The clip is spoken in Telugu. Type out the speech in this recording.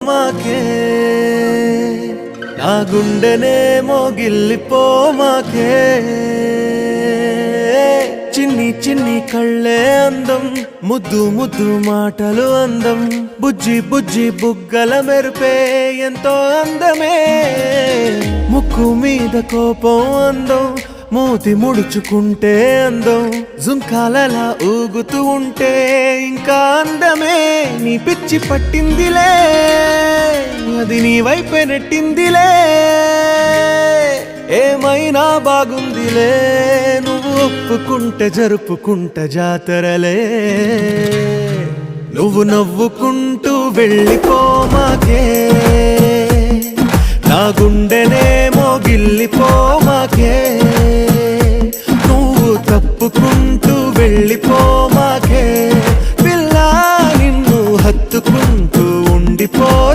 మాకే నా గుండెనే మోగిల్లిపో మాకే చిన్ని చిన్ని కళ్ళే అందం ముద్దు ముద్దు మాటలు అందం బుజ్జి బుజ్జి బుగ్గల మెరుపే ఎంతో అందమే ముక్కు మీద కోపం అందం మూతి ముడుచుకుంటే అందం జుంకాలలా ఊగుతూ ఉంటే ఇంకా అందమే నీ పిచ్చి పట్టిందిలే అది నీ వైపే నెట్టిందిలే ఏమైనా బాగుందిలే నువ్వు ఒప్పుకుంటే జరుపుకుంట జాతరలే నువ్వు నవ్వుకుంటూ వెళ్ళిపో మాకే